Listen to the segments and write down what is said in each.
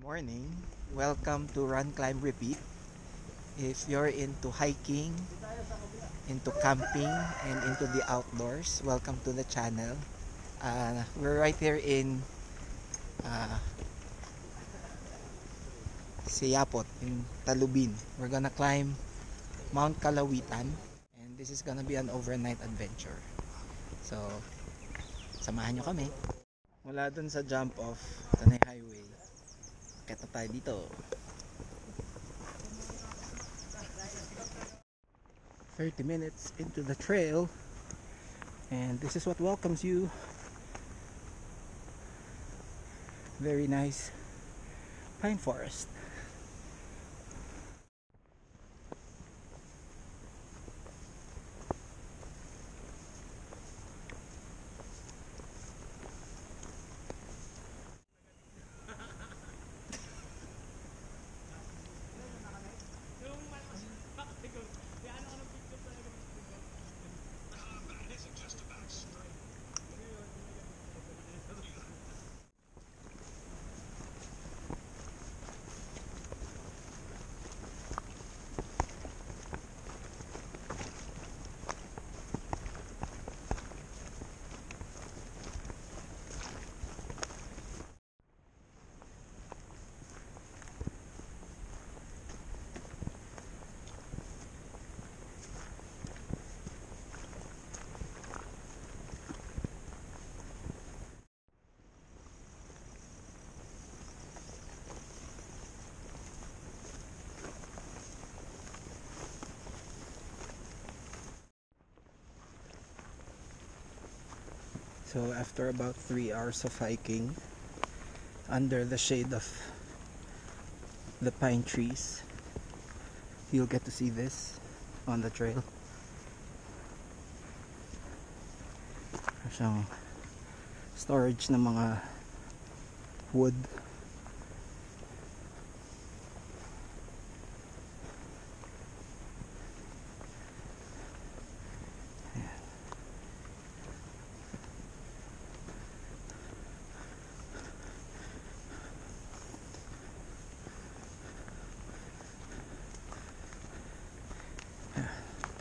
Morning. Welcome to Run Climb Repeat. If you're into hiking, into camping, and into the outdoors, welcome to the channel. We're right here in uh, Siyapot in Talubin. We're gonna climb Mount Kalawitan, and this is gonna be an overnight adventure. So, samahan nyo kami. Mula dun sa jump off, Tanay Highway, akit na tayo dito. 30 minutes into the trail, and this is what welcomes you. Very nice pine forest. So after about 3 hours of hiking under the shade of the pine trees, you'll get to see this on the trail. Siyang storage ng mga wood.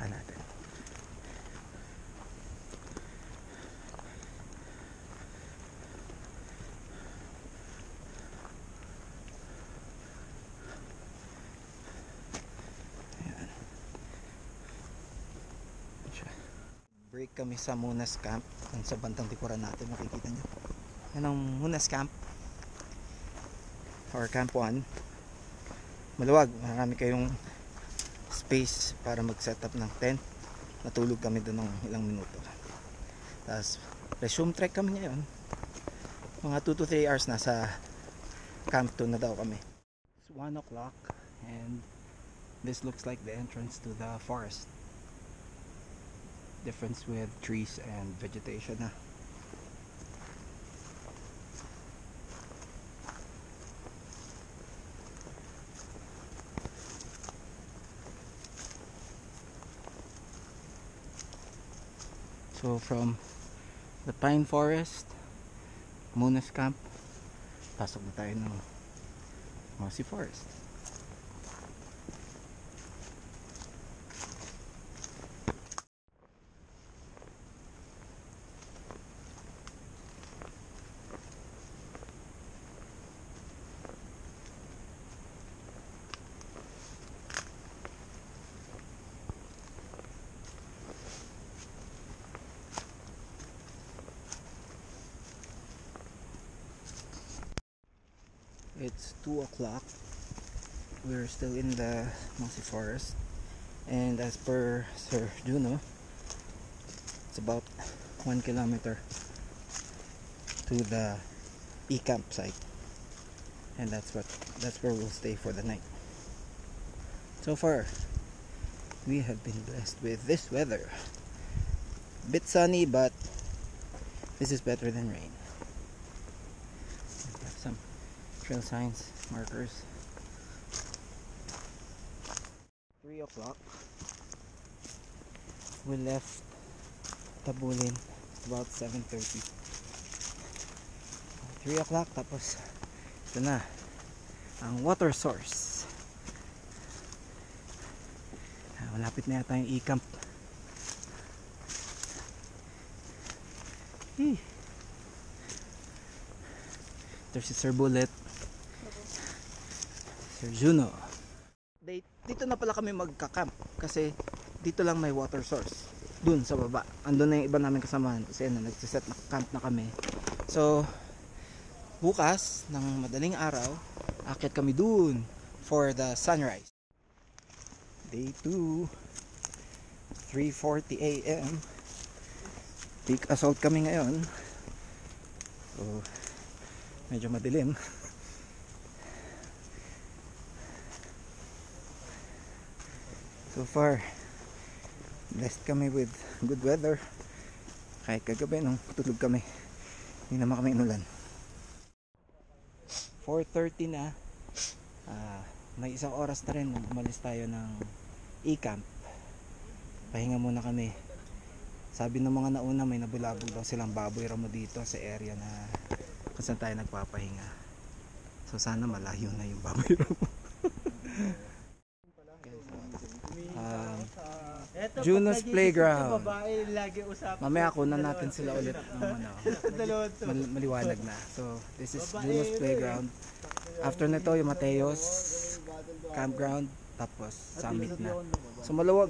Natin. Ayan. Break kami sa Munas Camp. Sa bantang likuran natin, makikita nyo. Yan ang Munas Camp or Camp 1. Maluwag, marami kayong space para mag setup ng tent. Natulog kami doon ng ilang minuto, tapos resume trek kami ngayon. Mga 2 to 3 hours na sa camp 2 na daw kami. It's 1 o'clock and this looks like the entrance to the forest. Difference with trees and vegetation na. So from the pine forest, Munas Camp, pasok na tayo ng mossy forest. It's 2 o'clock. We're still in the mossy forest, and as per Sir Juno, it's about 1 kilometer to the e-campsite, and that's where we'll stay for the night. So far, we have been blessed with this weather. Bit sunny, but this is better than rain. We have some trail signs, markers. 3 o'clock. We left Tabulin about 7:30. 3 o'clock, tapos ito na, ang water source. Malapit na yata yung e-camp. There's si Sir Bullet, Sir Juno. Dito na pala kami magka-camp kasi dito lang may water source. Dun sa baba. Andun na yung iba namin kasamahan kasi nagsiset na camp na kami. So bukas ng madaling araw, aakyat kami dun for the sunrise. Day 2, 3:40 AM. Peak assault kami ngayon. So medyo madilim. So far blessed kami with good weather. Kahit kagabi nung tulog kami, hindi naman kami inulan. 4:30 na. May isang oras na rin nung umalis tayo ng e-camp. Pahinga muna kami. Sabi ng mga nauna, may nabulabog daw silang baboy ramo dito sa area na kung saan tayo nagpapahinga. So sana malayo na yung baboy ramo. Juno's Playground. Mamaya kunan natin sila ulit ng maliwanag na. So this is Juno's Playground. After nito yung Mateos Campground, tapos summit na. So maluwag,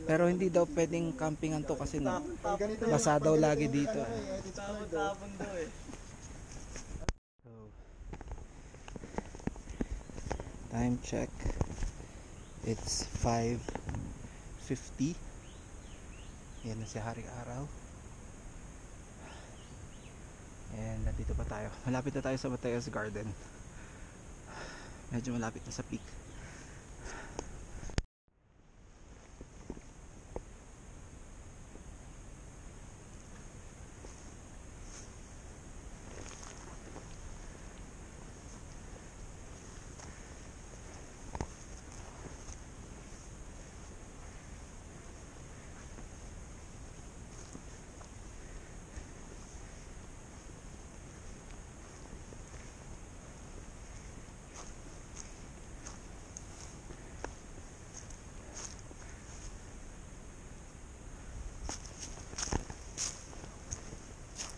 pero hindi daw pwedeng campingan to kasi basa daw lagi dito. So, time check, it's 5:50. Yan na si Haring Araw. And nandito pa tayo. Malapit na tayo sa Mateos Garden. Medyo malapit na sa peak.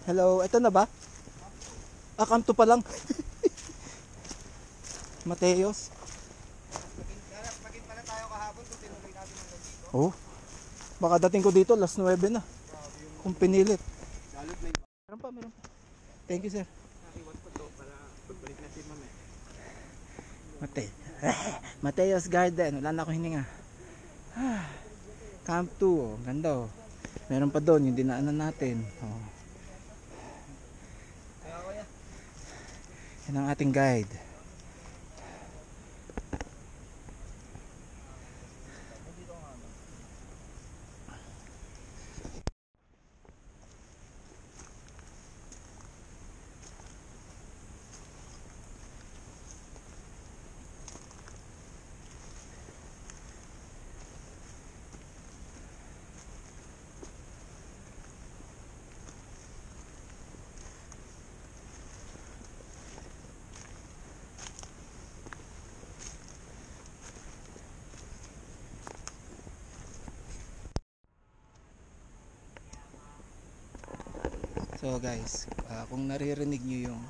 Hello, ito na ba? Camp 2 pa lang. Mateos. Pagin pala tayo kahapon kung tinuloy natin ang dito. Oh. Baka dating ko dito last 9 na. Kung pinilit. Meron pa. Thank you, sir. Iwan ko to para pagbalik natin mamaya. Mateos Garden. Wala na akong hininga. Camp 2, oh. Ganda, oh. Meron pa doon yung dinaanan natin. Oh. Yan ang ating guide. So guys, kung naririnig nyo yung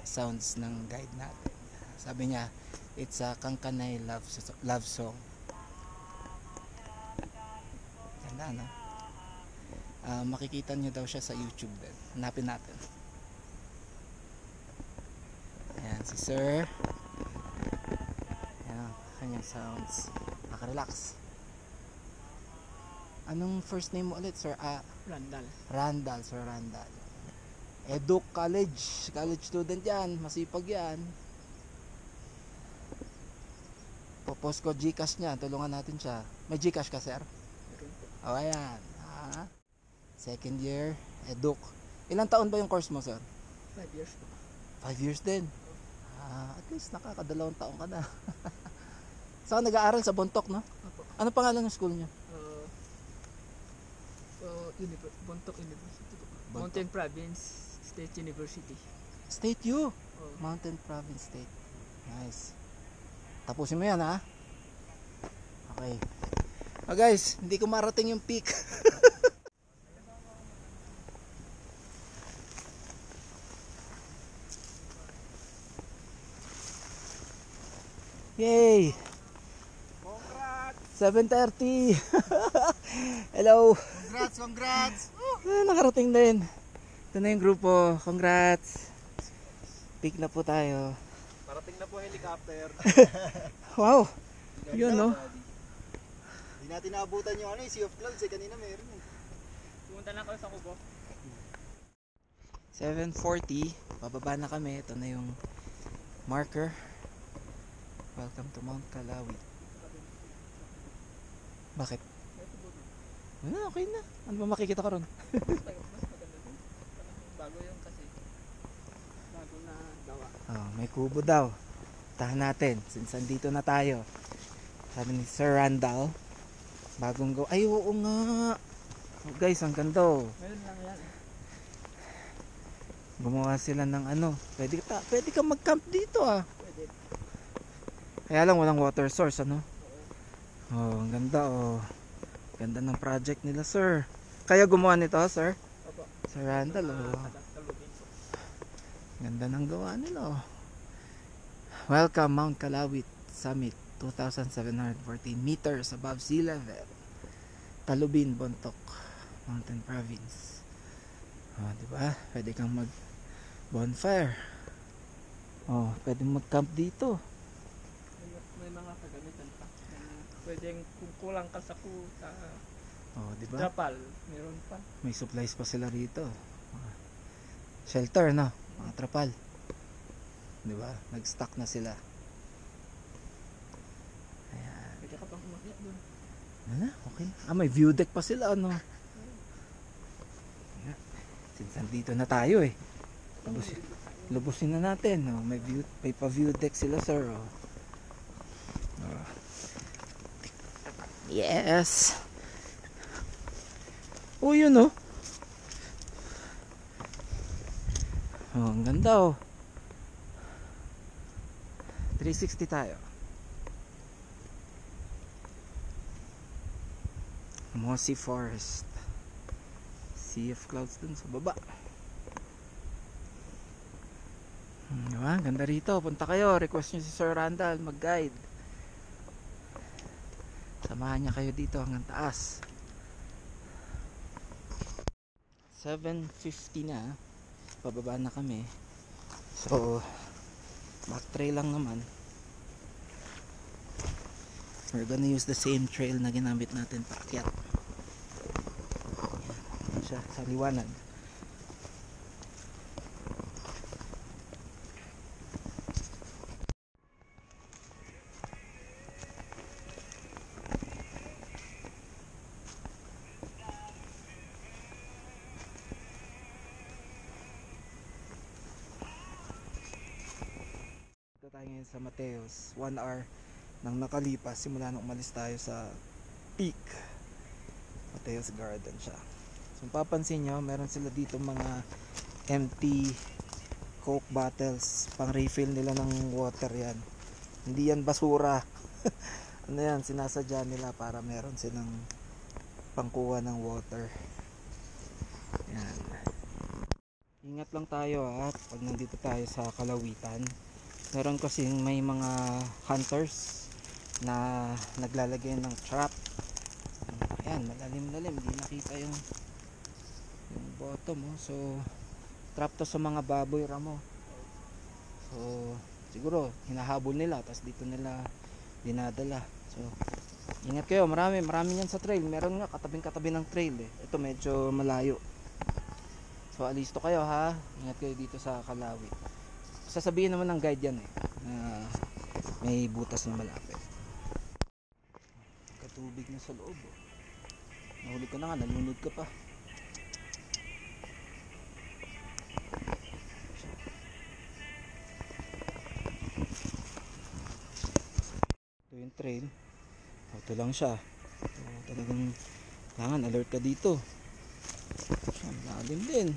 sounds ng guide natin, sabi niya it's a Kangkanay love song. Ganda, no? Makikita nyo daw siya sa YouTube din. Hanapin natin. Ayan si Sir. Ayan kanyang sounds. Nakarelax. Anong first name mo ulit, Sir? Randall, Sir Randall. Eduk College student yan, masipag yan. Popost ko Gcash niya, tulungan natin siya. May Gcash ka, sir? O, ayan. Second year, Eduk. Ilang taon ba yung course mo, sir? 5 years. 5 years din? At least nakakadalawang taon ka na. Saan nag-aaral? Sa Bontoc, no? Opo. Ano pangalan ng school niyo? Bontoc University. Mountain Province State University. State U? Mountain Province State. Nice. Tapusin mo yan ha. Okay. Guys, hindi ko marating yung peak. Yay! Congrats! 7:30. Hello. Congrats! Nakarating din. Ito na yung grupo. Congrats. Peak na po tayo. Parating na po helicopter. Wow. Yun no. Hindi natin naabutan yung Sea of Clouds kanina meron Pumunta na ako sa Kubo. 7:40. Bababa na kami. Ito na yung marker. Welcome to Mount Kalawit. Bakit? Okay na. Ano ba makikita ko ron? Mas maganda dun. Bago yung kasi. Bago na gawa. May kubo daw. Tahan natin. Since andito na tayo. Sabi ni Sir Randall. Bagong go. Ay, oo nga. Guys, ang ganda oh. Meron lang yan. Gumawa sila ng ano. Pwede ka mag-camp dito ah. Pwede. Kaya lang walang water source ano. Ang ganda oh. Ganda ng project nila sir. Kaya gumawa nito sir? Opo. Sir Randall oh. Talubin po. Ganda ng gawa nila oh. Welcome Mount Kalawit Summit 2,714 meters above sea level. Talubin, Bontoc Mountain Province. Diba? Pwede kang mag bonfire. Pwede mag-camp dito. May mga kagamitan pa. Pwedeng kung kulang ka sa Diba? trapal, meron pa. May supplies pa sila rito. Shelter no, mga trapal. 'Di ba? Nag-stock na sila. Ayan. Pwede ka pang umakyat doon. Okay. May view deck pa sila ano. Ayan. Since nandito na tayo eh. Lubusin na natin. May pa-view deck sila sir. Yes. Yun oh. Ang ganda oh. 360 tayo. Mossy Forest. Sea of Clouds dun sa baba. Diba? Ganda rito. Punta kayo. Request nyo si Sir Randall mag-guide. Samahan niya kayo dito hanggang taas. 7:50 na. Pababa na kami. So back trail lang naman. We're gonna use the same trail na ginamit natin paakyat. Yan siya sa liwanag. Tayo ngayon sa Mateos. 1 hour nang nakalipas simula nung umalis tayo sa peak. Mateos Garden siya. So papansin nyo, meron sila dito mga empty Coke bottles. Pang refill nila ng water yan. Hindi yan basura. Ano yan, sinasadya nila para meron silang pangkuha ng water. Yan. Ingat lang tayo pag nandito tayo sa Kalawitan. Meron kasing may mga hunters na naglalagay ng trap. Ayan, malalim-lalim, hindi nakita yung bottom so trap to sa mga baboy ramo. So siguro hinahabol nila tapos dito nila dinadala. So ingat kayo, marami yan sa trail. Meron nga katabing-katabi ng trail Ito medyo malayo. So alisto kayo ha. Ingat kayo dito sa Kalawit. Sasabihin naman ng guide yan na may butas na malapit. Katubig na sa loob Nahuli ka na nga, nalunod ka pa. Ito yung trail. Ito lang siya. Talagang kailangan alert ka dito. Lalim din.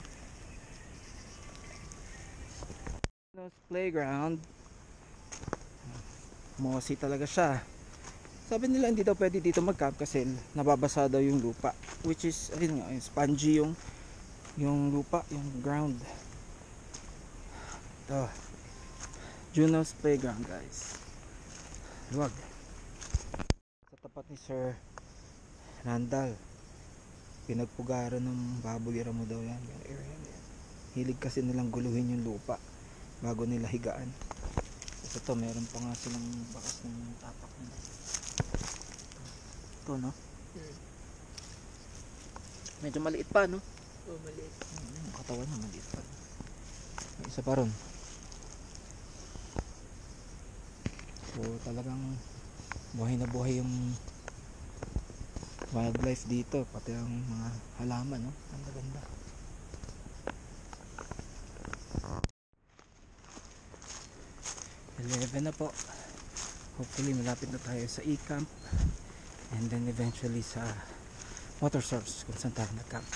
Playground. mossy talaga siya. Sabi nila hindi daw pwede dito mag-camp kasi nababasa daw yung lupa, which is ayun nga, spongy yung lupa, yung ground. Ito, Juno's Playground guys. Luwag. Sa tapat ni Sir Randall, pinagpugaran ng baboy mo daw yan, yung area na yan. Hilig kasi nilang guluhin yung lupa bago nila higaan. Kasi ito, meron pa nga silang bakas ng tapak nila. Ito, no? Medyo maliit pa, no? Oh, maliit. Yung katawan na maliit pa. May isa pa ron. So talagang buhay na buhay yung wildlife dito, pati ang mga halaman, no? Ang ganda. Eleven na po. Hopefully malapit na tayo sa e-camp and then eventually sa water source kung saan tayo nag-camp.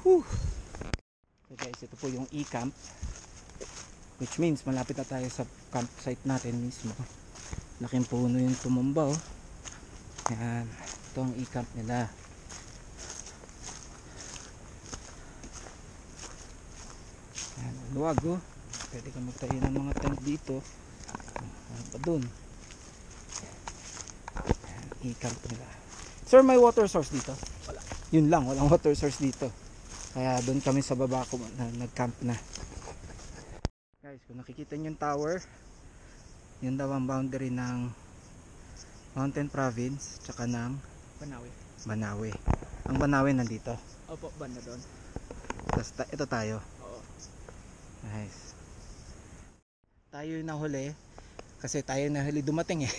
Whew. So guys, ito po yung e-camp, which means malapit na tayo sa campsite natin mismo. Laking puno yung tumumba, oh. Yan, ito ang e-camp nila. Yan, luwag, oh. Pwede ka magtayo ng mga tent dito. Ano pa dun? Yan, e-camp nila. Sir, may water source dito? Wala. Yun lang, walang water source dito. Kaya doon kami sa baba ko na nag-camp na. Guys, kung nakikita nyo yung tower, yun daw ang boundary ng Mountain Province tsaka ng Banawe. Banawe. Ang Banawe nandito. Opo, banda doon. Tapos ito tayo. Oo. Nice. Tayo yung nahuli kasi tayo yung nahuli dumating eh.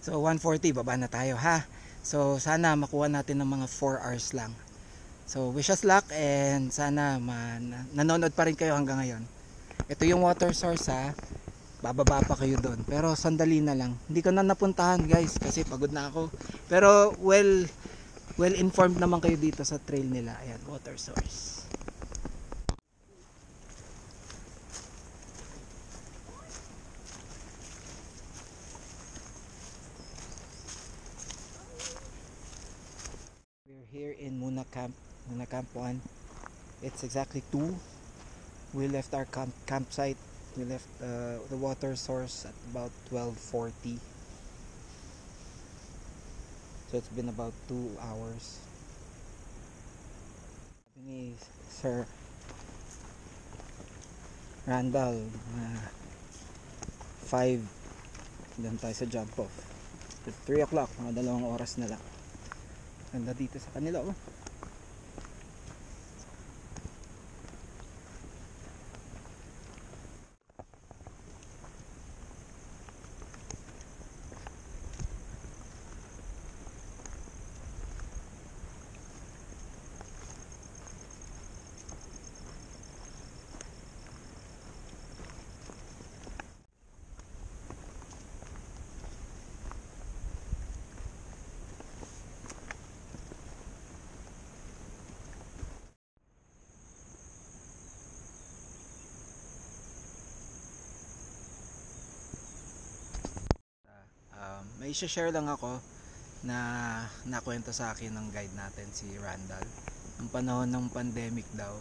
So 1:40 baba na tayo, ha. So sana makuha natin ng mga 4 hours lang. So wish us luck and sana nanonood pa rin kayo hanggang ngayon. Ito yung water source, ha. Bababa pa kayo doon. Pero sandali na lang. Hindi ko na napuntahan guys kasi pagod na ako. Pero well informed naman kayo dito sa trail nila. Ayan, water source. We're here in Muna Camp 1. It's exactly 2. We left our campsite. We left the water source at about 12:40. So it's been about 2 hours. Sabi ni Sir Randall, 5 doon tayo sa jump off. 3 o'clock, mga 2 oras na lang. Ganda dito sa kanila, oh. May share lang ako na nakwento sa akin ng guide natin si Randall. Ang panahon ng pandemic daw.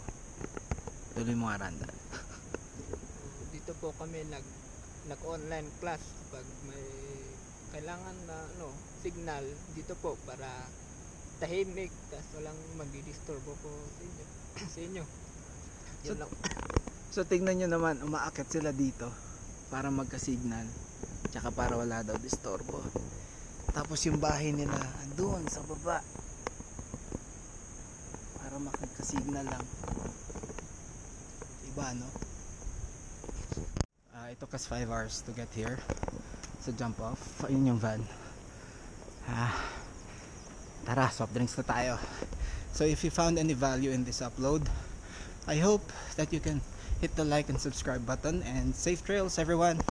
Tuloy mo nga, Randall. Dito po kami nag-online class pag may kailangan na signal dito po para tahimik tas walang magdi-disturbo po sa inyo. Yun lang. So tingnan nyo naman, umaakit sila dito para magka-signal. Tsaka para wala daw disturbo. Tapos yung bahay nila andun sa baba para makagka-signal lang. Iba, no? It took us 5 hours to get here sa jump off. Ayun yung van. Tara, soft drinks na tayo. So if you found any value in this upload, I hope that you can hit the like and subscribe button, and safe trails everyone.